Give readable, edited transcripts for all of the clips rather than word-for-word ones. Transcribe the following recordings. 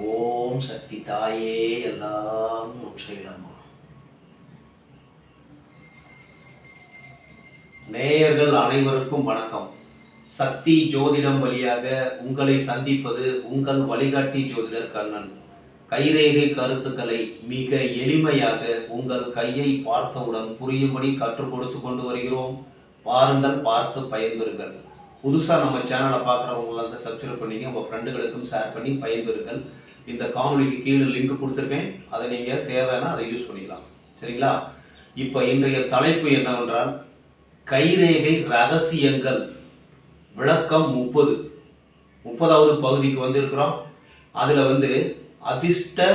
ஓம் சக்தி தாயே எல்லாம் ஒற்றையிலம்மா. நேயர்கள் அனைவருக்கும் வணக்கம். சக்தி ஜோதிடம் வழியாக உங்களை சந்திப்பது உங்கள் வழிகாட்டி ஜோதிடர் கண்ணன். கைரேகை கருத்துக்களை மிக எளிமையாக உங்கள் கையை பார்த்தவுடன் புரியும்படி கற்றுக் கொடுத்து கொண்டு வருகிறோம். பாருங்கள், பார்த்து பயன்பெறுங்கள். புதுசாக நம்ம சேனலை பார்க்குறவங்க வந்து சப்ஸ்கிரைப் பண்ணிங்க, உங்கள் ஃப்ரெண்டுகளுக்கும் ஷேர் பண்ணி பயன்பெறுங்கள். இந்த காணொலிக்கு கீழே லிங்க் கொடுத்துருக்கேன், அதை நீங்கள் தேவைன்னா அதை யூஸ் பண்ணிக்கலாம். சரிங்களா? இப்போ இன்றைய தலைப்பு என்னவென்றால் கைரேகை ரகசியங்கள் விளக்கம் 30வது பகுதிக்கு வந்திருக்கிறோம். அதில் வந்து அதிர்ஷ்ட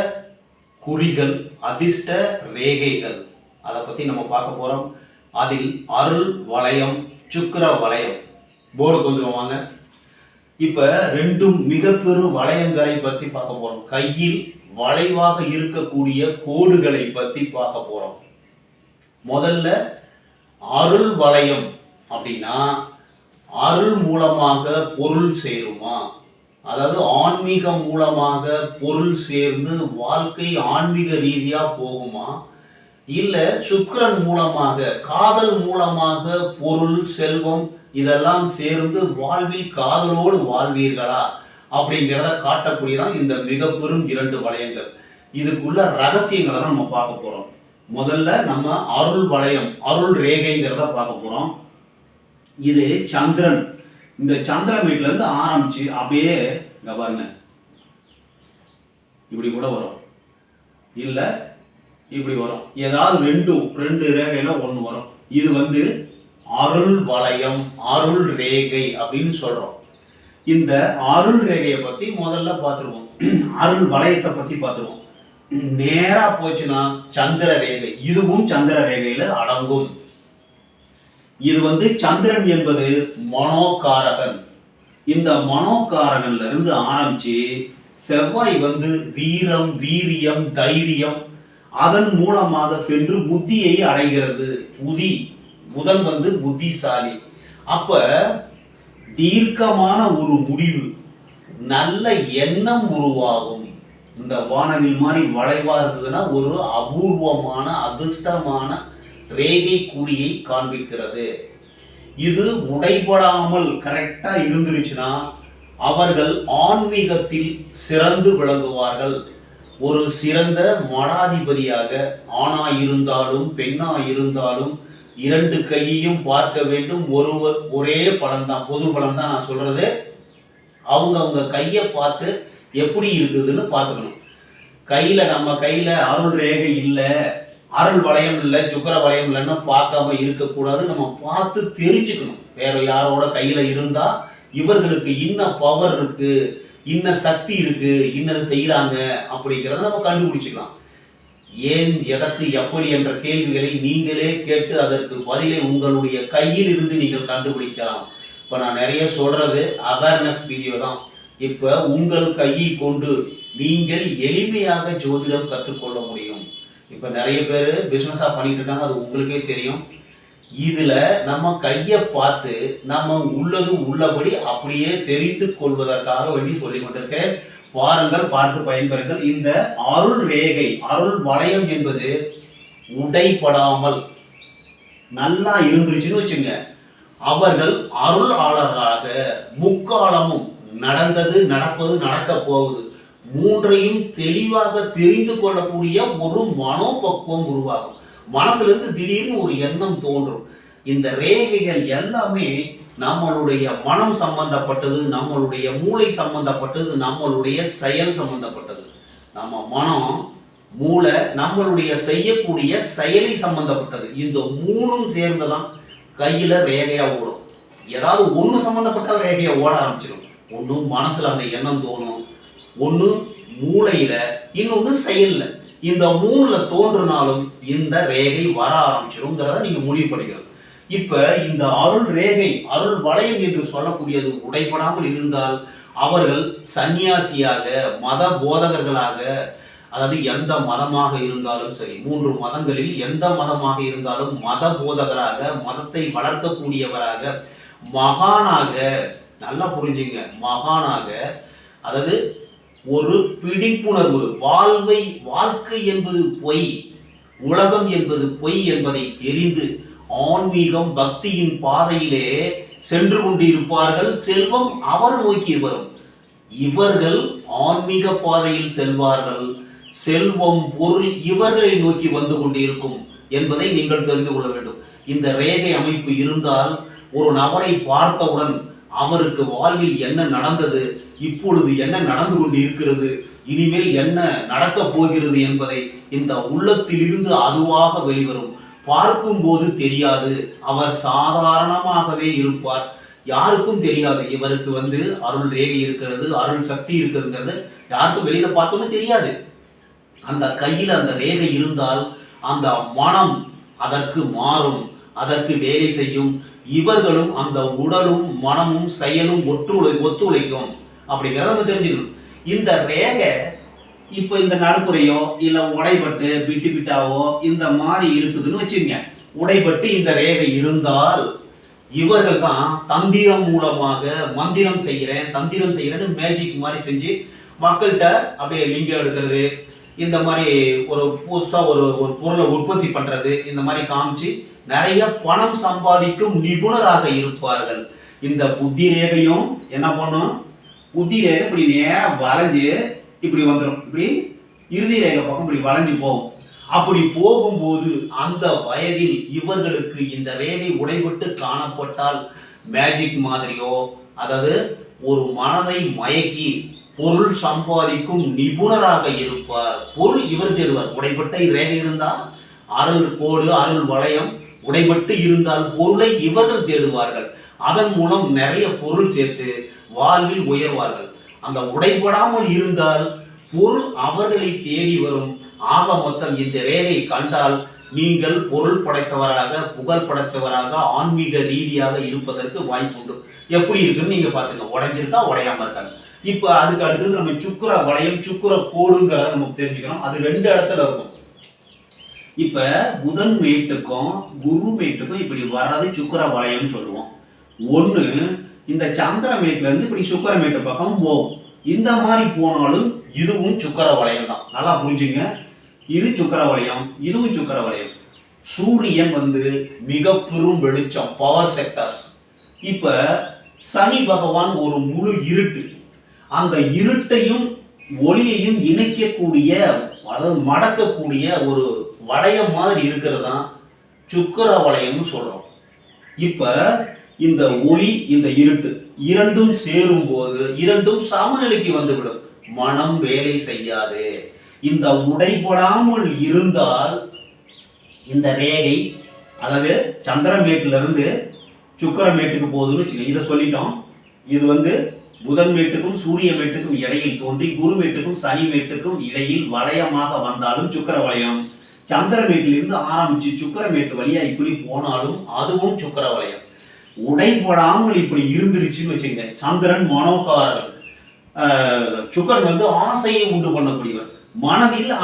குறிகள், அதிர்ஷ்ட ரேகைகள், அதை பற்றி நம்ம பார்க்க போகிறோம். அதில் அருள் வளையம், சுக்கிர வளையம். போர்டுக்கு வந்துடுவாங்க. இப்போ ரெண்டும் மிக பெரும் வளையங்களை பற்றி பார்க்க போகிறோம். கையில் வளைவாக இருக்கக்கூடிய கோடுகளை பற்றி பார்க்க போகிறோம். முதல்ல அருள் வளையம் அப்படின்னா அருள் மூலமாக பொருள் சேருமா? அதாவது ஆன்மீகம் மூலமாக பொருள் சேர்ந்து வாழ்க்கை ஆன்மீக ரீதியாக போகுமா? இல்லை சுக்கிரன் மூலமாக, காதல் மூலமாக பொருள், செல்வம் இதெல்லாம் சேர்ந்து வாழ்வில் காதலோடு வாழ்வீர்களா அப்படிங்கிறத காட்டக்கூடியதான் இந்த மிக பெரும் 2 வளையங்கள். இதுக்குள்ள ரகசியங்களை தான் நம்ம பார்க்க போறோம். முதல்ல நம்ம அருள் வளையம், அருள் ரேகைங்கிறத பார்க்க போறோம். இது சந்திரன். இந்த சந்திரன் வீட்டுல இருந்து ஆரம்பிச்சு அப்படியே இங்க பாருங்க, இப்படி கூட வரும், இல்ல இப்படி வரும். ஏதாவது ரெண்டு ரேகையில ஒன்று வரும். இது வந்து அருள் வளையம், அருள் ரேகை அப்படின்னு சொல்றோம். இந்த அருள் ரேகையை பத்தி முதல்ல பார்த்துருவோம். அருள் வளையத்தை பத்தி பார்த்துருவோம். நேரா போச்சுன்னா சந்திர ரேகை, இதுவும் சந்திர ரேகையில அடங்கும். இது வந்து சந்திரன் என்பது மனோகாரகன். இந்த மனோகாரகன்ல இருந்து ஆரம்பிச்சு செவ்வாய் வந்து வீரம், வீரியம், தைரியம், அதன் மூலமாக சென்று புத்தியை அடைகிறது. புதன் வந்து புத்திசாலி. அப்ப தீர்க்கமான ஒரு முடிவு, நல்ல எண்ணம் உருவாகும். இந்த வானவில் மாதிரி வளைவா இருக்குதுன்னா ஒரு அபூர்வமான அதிர்ஷ்டமான ரேகை குறியை காண்பிக்கிறது. இது உடைபடாமல் கரெக்டா இருந்துருச்சுன்னா அவர்கள் ஆன்மீகத்தில் சிறந்து விளங்குவார்கள். ஒரு சிறந்த மடாதிபதியாக, ஆணா இருந்தாலும் பெண்ணா இருந்தாலும் 2 கையையும் பார்க்க வேண்டும். ஒரே பலன் தான், பொது பலன் தான் நான் சொல்றது. அவங்க கையை பார்த்து எப்படி இருக்குதுன்னு பார்த்துக்கணும். நம்ம கையில அருள் ரேகை இல்லை, அருள் வளையம் இல்லை, சுக்கிர வளையம் இல்லைன்னு பார்க்காம இருக்கக்கூடாது. நம்ம பார்த்து தெரிஞ்சுக்கணும். வேற யாரோட கையில இருந்தா இவர்களுக்கு இன்ன பவர் இருக்கு, இன்ன சக்தி இருக்கு, இன்னது செய்யறாங்க அப்படிங்கிறத நம்ம கண்டுபிடிச்சிக்கலாம். ஏன், எதற்கு, எப்படி என்ற கேள்விகளை நீங்களே கேட்டு அதற்கு பதிலை உங்களுடைய கையில் இருந்து நீங்கள் கண்டுபிடிக்கலாம். இப்போ நான் நிறைய சொல்றது அவேர்னஸ் வீடியோ தான். இப்போ உங்கள் கையை கொண்டு நீங்கள் எளிமையாக ஜோதிடம் கற்றுக்கொள்ள முடியும். இப்போ நிறைய பேர் பிஸ்னஸாக பண்ணிட்டு இருக்காங்க, அது உங்களுக்கே தெரியும். இதுல நம்ம கையை பார்த்து நம்ம உள்ளது உள்ளபடி அப்படியே தெரிந்து கொள்வதற்காக வேண்டி சொல்லிக் கொண்டிருக்கேன். பாருங்கள், பார்த்து பயன்பெறுங்கள். இந்த அருள் ரேகை, அருள் வளையம் என்பது உடைபடாமல் நல்லா இருந்துருச்சுன்னு வச்சுங்க, அவர்கள் அருளாளராக முக்காலமும் நடந்தது, நடப்பது, நடக்க போகுது மூன்றையும் தெளிவாக தெரிந்து கொள்ளக்கூடிய ஒரு மனோபக்குவம் உருவாகும். மனசுல இருந்து திடீர்னு ஒரு எண்ணம் தோன்றும். இந்த ரேகைகள் எல்லாமே நம்மளுடைய மனம் சம்பந்தப்பட்டது, நம்மளுடைய மூளை சம்பந்தப்பட்டது, நம்மளுடைய செயல் சம்பந்தப்பட்டது. நம்ம மனம், மூளை, நம்மளுடைய செய்யக்கூடிய செயலை சம்பந்தப்பட்டது. இந்த 3ம் சேர்ந்துதான் கையில ரேகையா ஓடும். ஏதாவது ஒண்ணு சம்பந்தப்பட்ட ரேகையா ஓட ஆரம்பிச்சிடும். ஒண்ணு மனசுல அந்த எண்ணம் தோணும், ஒண்ணு மூளையில, இன்னொன்னு செயல்ல. இந்த 3ல தோன்றினாலும் இந்த ரேகை வர ஆரம்பிச்சிருங்கிறத நீங்க முடிவு பண்ணிக்கணும். இப்ப இந்த அருள் ரேகை, அருள் வளையம் என்று சொல்லக்கூடியது உடைபடாமல் இருந்தால் அவர்கள் சன்னியாசியாக, மத போதகர்களாக, அதாவது எந்த மதமாக இருந்தாலும் சரி, 3 மதங்களில் எந்த மதமாக இருந்தாலும் மத போதகராக, மதத்தை வளர்க்கக்கூடியவராக, மகானாக, நல்லா புரிஞ்சுங்க, மகானாக, அதாவது ஒரு பிடிப்புணர்வு, வாழ்க்கை என்பது பொய், உலகம் என்பது பொய் என்பதை தெரிந்து ஆன்மீகம் பக்தியின் பாதையிலே சென்று கொண்டிருப்பார்கள். செல்வம் அவர் நோக்கி வரும். இவர்கள் ஆன்மீக பாதையில் செல்வார்கள். செல்வம் பொருள் இவர்களை நோக்கி வந்து கொண்டிருக்கும் என்பதை நீங்கள் தெரிந்து கொள்ள வேண்டும். இந்த ரேகை அமைப்பு இருந்தால் ஒரு நபரை பார்த்தவுடன் அவருக்கு வாழ்வில் என்ன நடந்தது, இப்பொழுது என்ன நடந்து கொண்டு இருக்கிறது, இனிமேல் என்ன நடக்கப் போகிறது என்பதை இந்த உள்ளத்திலிருந்து அதுவாக வெளிவரும். பார்க்கும்போது தெரியாது, அவர் சாதாரணமாகவே இருப்பார். யாருக்கும் தெரியாது இவருக்கு அருள் ரேகை இருக்கிறது, அருள் சக்தி இருக்கிறது, யாருக்கும் வெளியில பார்த்தோன்னு தெரியாது. அந்த கையில் அந்த ரேகை இருந்தால் அந்த மனம் அதற்கு மாறும், அதற்கு வேலை செய்யும். இவர்களும் அந்த உடலும் மனமும் செயலும் ஒத்துழைக்கும் அப்படிங்கிறத நம்ம தெரிஞ்சுக்கணும். இந்த ரேகை இப்போ இந்த நடுப்புறையோ இல்லை உடைபட்டு பிட்டு பிட்டாவோ இந்த மாதிரி இருக்குதுன்னு வச்சுங்க. உடைபட்டு இந்த ரேகை இருந்தால் இவர்கள் தான் தந்திரம் மூலமாக மந்திரம் செய்கிறேன்னு மேஜிக் மாதிரி செஞ்சு மக்கள்கிட்ட அப்படியே லிங்கம் எடுக்கிறது, இந்த மாதிரி ஒரு புதுசாக ஒரு பொருளை உற்பத்தி பண்ணுறது, இந்த மாதிரி காமிச்சு நிறைய பணம் சம்பாதிக்கும் நிபுணராக இருப்பார்கள். இந்த புத்தி ரேகையும் என்ன பண்ணும், புத்தி ரேகை இப்படி நேரம் வளைஞ்சு இப்படி வந்துடும், இப்படி இறுதி ரேகை பக்கம் இப்படி வளைஞ்சு போகும். அப்படி போகும்போது அந்த வயதில் இவர்களுக்கு இந்த ரேகை உடைபட்டு காணப்பட்டால் மேஜிக் மாதிரியோ, அதாவது ஒரு மனதை மயக்கி பொருள் சம்பாதிக்கும் நிபுணராக இருப்பார். பொருள் இவர் தேடுவார். உடைபட்ட ரேகை இருந்தால் அருள் கோடு, அருள் வளையம் உடைபட்டு இருந்தால் பொருளை இவர்கள் தேடுவார்கள். அதன் மூலம் நிறைய பொருள் சேர்த்து வாழ்வில் உயர்வார்கள். அந்த உடைபடாமல் இருந்தால் பொருள் அவர்களை தேடி வரும். ஆக மொத்தம் இந்த ரேகை கண்டால் நீங்கள் பொருள் படைத்தவராக, புகழ் படைத்தவராக, ஆன்மீக ரீதியாக இருப்பதற்கு வாய்ப்புண்டு. எப்படி இருக்குன்னு நீங்க பாத்துங்க, உடைஞ்சிருக்கா உடையாம இருக்காங்க. இப்ப அதுக்கு அடுத்தது நம்ம சுக்கிர வளையம், சுக்கிர கோடுங்கிறத நம்ம தெரிஞ்சுக்கணும். அது 2 இடத்துல இருக்கும். இப்ப புதன் மேட்டுக்கும் குரு மேட்டுக்கும் இப்படி வர்றது சுக்கிர வளையம் சொல்லுவோம். ஒண்ணு இந்த சந்திர மேட்ல இருந்து இப்படி சுக்கிர மேட்டு பக்கம் போகும். இந்த மாதிரி போனாலும் இதுவும் சுக்கிர வளையம் தான். நல்லா புரிஞ்சுங்க, இது சுக்கிர வளையம், இதுவும் சுக்கிர வளையம். சூரியன் மிக பெரும் வெளிச்சம், பவர் செக்டர்ஸ். இப்ப சனி பகவான் ஒரு முழு இருட்டு, அந்த இருட்டையும் ஒளியையும் இணைக்கக்கூடிய, அதாவது மடக்கக்கூடிய ஒரு வளையம் மாதிரி இருக்கிறது தான் சுக்கிர வளையம்னு சொல்றோம். இப்ப இந்த ஒளி இந்த இருட்டு இரண்டும் சேரும் போது இரண்டும் சமநிலைக்கு வந்துவிடும். மனம் வேலை செய்யாது. இந்த உடைபடாமல் இருந்தால் இந்த ரேகை, அதாவது சந்திரமேட்டுல இருந்து சுக்கிரமேட்டுக்கு போகுதுன்னு வச்சுக்கோங்க. இதை சொல்லிட்டோம். இது புதன் மேட்டுக்கும் சூரிய மேட்டுக்கும் இடையில் தோன்றி குரு மேட்டுக்கும் சனி மேட்டுக்கும் இடையில் வளையமாக வந்தாலும் சுக்கிர வளையம். சந்திரமேட்டிலிருந்து ஆரம்பிச்சு சுக்கிரமேட்டு வழியா இப்படி போனாலும் அதுவும் சுக்கிர வளையம். உடைபடாமல் இப்படி இருந்துருச்சுன்னு வச்சுங்க. சந்திரன் மனோகாரர், சுக்கரன் ஆசையை உண்டு பண்ணக்கூடியவர். மனதில்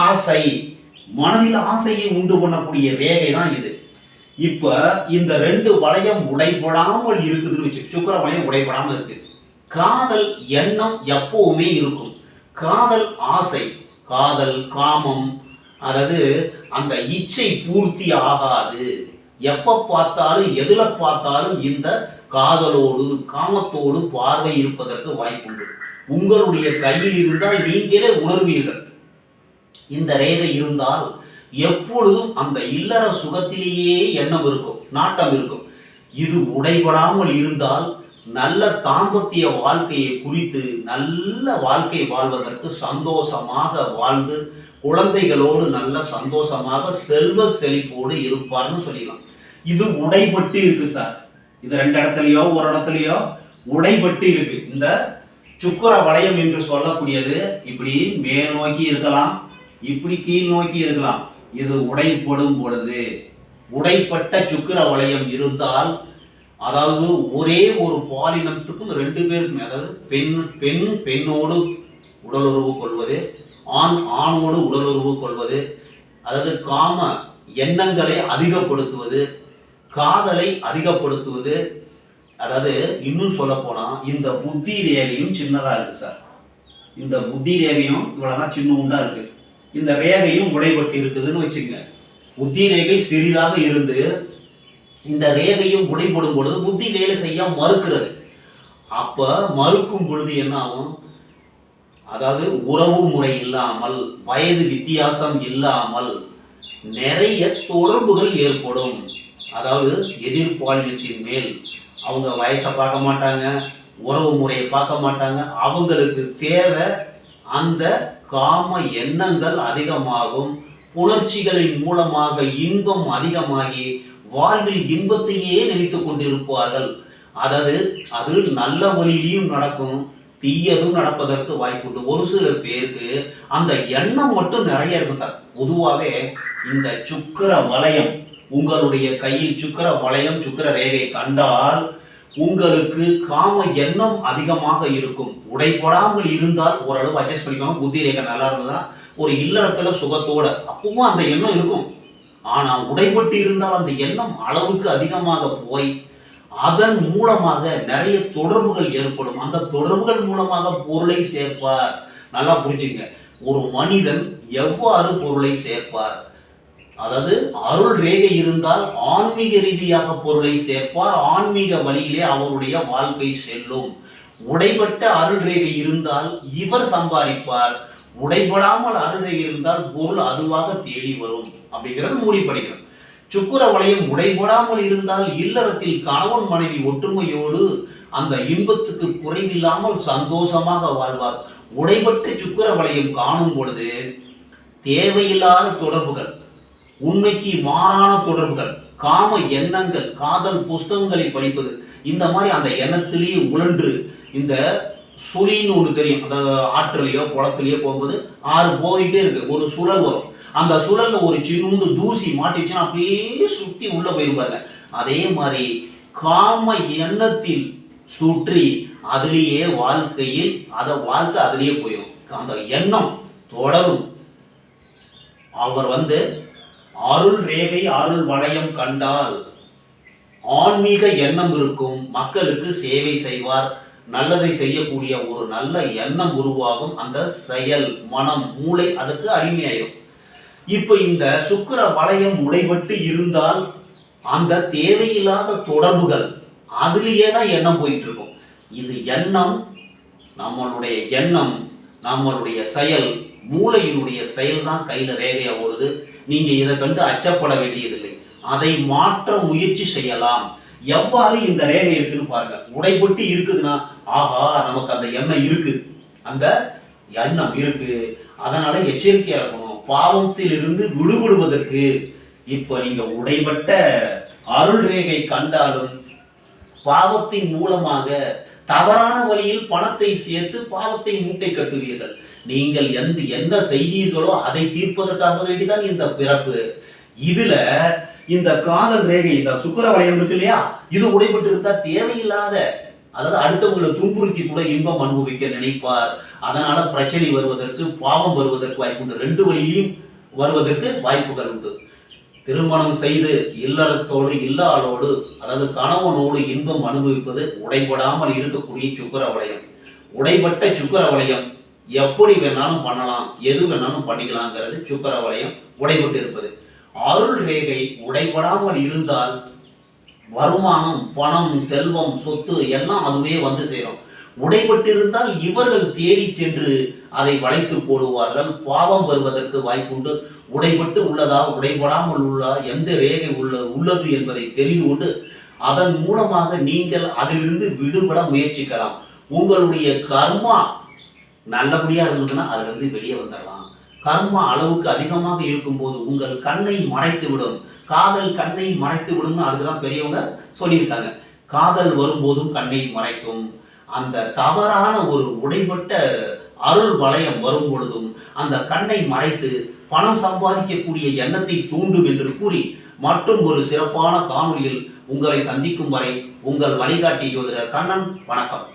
ஆசையை உண்டு பண்ணக்கூடிய ரேகை தான் இது. இப்ப இந்த 2 வளையம் உடைபடாமல் இருக்குதுன்னு வச்சு, சுக்கிர வளையம் உடைபடாமல் இருக்கு. காதல் எண்ணம் எப்பவுமே இருக்கும். காதல் ஆசை, காதல் காமம், அதாவது அந்த இச்சை பூர்த்தி ஆகாது. எப்ப பார்த்தாலும் எதுல பார்த்தாலும் இந்த காதலோடு காமத்தோடு பார்வை இருப்பதற்கு வாய்ப்புண்டு. உங்களுடைய கையில் இருந்தால் நீங்களே உணர்வீர்கள். இந்த ரேகை இருந்தால் எப்பொழுதும் அந்த இல்லற சுகத்திலேயே எண்ணம் இருக்கும், நாட்டம் இருக்கும். இது உடைபடாமல் இருந்தால் நல்ல தாம்பத்திய வாழ்க்கையை குறித்து நல்ல வாழ்க்கை வாழ்வதற்கு சந்தோஷமாக வாழ்ந்து குழந்தைகளோடு நல்ல சந்தோஷமாக செல்வ செழிப்போடு இருப்பார்னு சொல்லிடலாம். இது உடைபட்டு இருக்கு சார். இது 2 இடத்துலயோ ஒரு இடத்துலயோ உடைபட்டு இருக்கு. இந்த சுக்கிர வளையம் என்று சொல்லக்கூடியது இப்படி மேல் நோக்கி இருக்கலாம், இப்படி கீழ் நோக்கி இருக்கலாம். இது உடைப்படும் பொழுது, உடைப்பட்ட சுக்கிர வளையம் இருந்தால், அதாவது ஒரே ஒரு பாலினத்துக்கும் 2 பேருக்குமே, அதாவது பெண்ணோடு உடலுறவு கொள்வது, ஆணோடு உடலுறவு கொள்வது, அதாவது காம எண்ணங்களை அதிகப்படுத்துவது, காதலை அதிகப்படுத்துவது. அதாவது இன்னும் சொல்ல போனா இந்த புத்தி ரேகையும் சின்னதா இருக்கு சார். இந்த புத்தி ரேகையும் இவ்வளவுதான் சின்ன உண்டா இருக்கு, இந்த ரேகையும் உடைபட்டு இருக்குதுன்னு வச்சுக்கங்க. புத்தி ரேகை சிறிதாக இருந்து இந்த ரேகையும் உடைபடும் பொழுது புத்தி வேலை செய்ய மறுக்கிறது. அப்ப மறுக்கும் பொழுது என்ன ஆகும், அதாவது உறவு முறை இல்லாமல், வயது வித்தியாசம் இல்லாமல் நிறைய தொடர்புகள் ஏற்படும். அதாவது எதிர்பாலினத்தின் மேல் அவங்க வயசை பார்க்க மாட்டாங்க, உறவு முறையை பார்க்க மாட்டாங்க. அவங்களுக்கு தேவை அந்த காம எண்ணங்கள் அதிகமாகும். புணர்ச்சிகளின் மூலமாக இன்பம் அதிகமாகி வாழ்வில் இன்பத்தையே நினைத்து கொண்டிருப்பார்கள். அதாவது அது நல்ல வழியிலும் நடக்கும், தீயதும் நடப்பதற்கு வாய்ப்புண்டு. ஒரு சில பேருக்கு அந்த எண்ணம் மட்டும் நிறைய இருக்கும் சார். பொதுவாகவே இந்த சுக்கிர வளையம், உங்களுடைய கையில் சுக்கிர வளையம் சுக்கிர ரேகை கண்டால் உங்களுக்கு காம எண்ணம் அதிகமாக இருக்கும். உடைபடாமல் இருந்தால் ஓரளவு அட்ஜஸ்ட் பண்ணிக்கோங்க. புத்தி ரேகை நல்லா இருந்ததுன்னா ஒரு இல்லறத்துல சுகத்தோட அப்பவும் அந்த எண்ணம் இருக்கும். ஆனா உடைபட்டு இருந்தால் அந்த எண்ணம் அளவுக்கு அதிகமாக போய் அதன் மூலமாக நிறைய தொடர்புகள் ஏற்படும். அந்த தொடர்புகள் மூலமாக பொருளை சேர்ப்பார். நல்லா புரிஞ்சுங்க, ஒரு மனிதன் எவ்வாறு பொருளை சேர்ப்பார், அதாவது அருள் ரேகை இருந்தால் ஆன்மீக ரீதியாக பொருளை சேர்ப்பார். ஆன்மீக வழியிலே அவருடைய வாழ்க்கை செல்லும். உடைபட்ட அருள் ரேகை இருந்தால் இவர் சம்பாதிப்பார். உடைபடாமல் அருள் ரேகை இருந்தால் பொருள் அதுவாக தேடி வரும் அப்படிங்கிறது மூடிப்படுகிறது. சுக்கிர வளையம் உடைபடாமல் இருந்தால் இல்லறத்தில் கணவன் மனைவி ஒற்றுமையோடு அந்த இன்பத்துக்கு குறைவில்லாமல் சந்தோஷமாக வாழ்வார். உடைபட்டு சுக்கிர வளையம் காணும் பொழுது தேவையில்லாத தொடர்புகள், உண்மைக்கு மாறான தொடர்புகள், காம எண்ணங்கள், காதல் புஸ்தகங்களை படிப்பது, இந்த மாதிரி அந்த எண்ணத்திலேயே உழன்று இந்த சுழின்னு ஒன்று தெரியும். அதாவது ஆற்றிலேயோ குளத்திலேயோ போகும்போது ஆறு போயிட்டே இருக்கு, ஒரு சுழல் வரும். அந்த சுழல்ல ஒரு சின்ன தூசி மாட்டிச்சுன்னா அப்படியே சுத்தி உள்ள போயிருப்பாங்க. அதே மாதிரி காம எண்ணத்தில் சுற்றி அதிலேயே வாழ்க்கையில் வாழ்க்கை அதிலேயே போயிடும். அந்த எண்ணம் தொடரும். அவர் அருள் ரேகை அருள் வளையம் கண்டால் ஆன்மீக எண்ணம் இருக்கும், மக்களுக்கு சேவை செய்வார், நல்லதை செய்யக்கூடிய ஒரு நல்ல எண்ணம் உருவாகும். அந்த செயல், மனம், மூளை அதுக்கு அடிமையாயிரும். இப்ப இந்த சுக்கிர வளையம் உடைபட்டு இருந்தால் அந்த தேவையில்லாத தொடர்புகள் அதுலேயே தான் எண்ணம் போயிட்டு இருக்கும். இது எண்ணம், நம்மளுடைய செயல், மூளையினுடைய செயல் தான் கையில ரேகையா ஓடுது. நீங்க இதை கண்டு அச்சப்பட வேண்டியதில்லை. அதை மாற்ற முயற்சி செய்யலாம். எவ்வாறு இந்த ரேகை இருக்குன்னு பாருங்க. உடைபட்டு இருக்குதுன்னா ஆஹா நமக்கு அந்த எண்ணம் இருக்கு, அந்த எண்ணம் இருக்கு, அதனால எச்சரிக்கையா இருக்கணும். பாவத்தில் இருந்து விடுபடுவதற்கு இப்ப நீங்க உடைபட்ட அருள் ரேகை கண்டாலும் பாவத்தின் மூலமாக தவறான வழியில் பணத்தை சேர்த்து பாவத்தை மூட்டை கட்டுவீர்கள். நீங்கள் என்ன செய்தீர்களோ அதை தீர்ப்பதற்காக வேண்டிதான் இந்த பிறப்பு. இதுல இந்த காதல் ரேகை, இந்த சுக்கிர வளையம் இருக்கு இல்லையா, இது உடைபட்டு இருந்தா தேவையில்லாத, அதாவது அடுத்தவங்களை துன்புறுத்தி கூட இன்பம் அனுபவிக்க நினைப்பார். அதனால பிரச்சனை வருவதற்கு, பாவம் வருவதற்கு வாய்ப்பு உண்டு. ரெண்டு வழியிலும் வருவதற்கு வாய்ப்புகள் உண்டு. திருமணம் செய்து இல்லறத்தோடு இல்லாளோடு, அதாவது கணவனோடு இன்பம் அனுபவிப்பது உடைபடாமல் இருக்கக்கூடிய சுக்கிர வளையம். உடைபட்ட சுக்கிர வளையம் எப்படி வேணாலும் பண்ணலாம், எது வேணாலும் பண்ணிக்கலாங்கிறது சுக்கிர வளையம் உடைபட்டு இருப்பது. அருள் ரேகை உடைபடாமல் இருந்தால் வருமானம், பணம், செல்வம், சொத்து எல்லாம் அதுவே சேரும். உடைபட்டு இருந்தால் இவர்கள் தேடி சென்று அதை வளைத்து போடுவார்கள். பாவம் வருவதற்கு வாய்ப்புண்டு. உடைபட்டு உள்ளதா உடைபடாமல் உள்ளதா எந்த ரேகை உள்ளது என்பதை தெரிந்து கொண்டு அதன் மூலமாக நீங்கள் அதிலிருந்து விடுபட முயற்சிக்கலாம். உங்களுடைய கர்மா நல்லபடியா இருந்ததுன்னா அதிலிருந்து வெளியே வந்துடலாம். கர்மா அளவுக்கு அதிகமாக இருக்கும்போது உங்கள் கண்ணை மறைத்து விடும். காதல் கண்ணை மறைத்து விடும், அதுக்குதான் பெரியவங்க சொல்லியிருக்காங்க. காதல் வரும்போதும் கண்ணை மறைக்கும். அந்த தவறான ஒரு உடைபட்ட அருள் வளையம் வரும் பொழுதும் அந்த கண்ணை மறைத்து பணம் சம்பாதிக்கக்கூடிய எண்ணத்தை தூண்டும் என்று கூறி மற்றும் ஒரு சிறப்பான காணொலியில் உங்களை சந்திக்கும் வரை உங்கள் வழிகாட்டி ஜோதிடர் கண்ணன். வணக்கம்.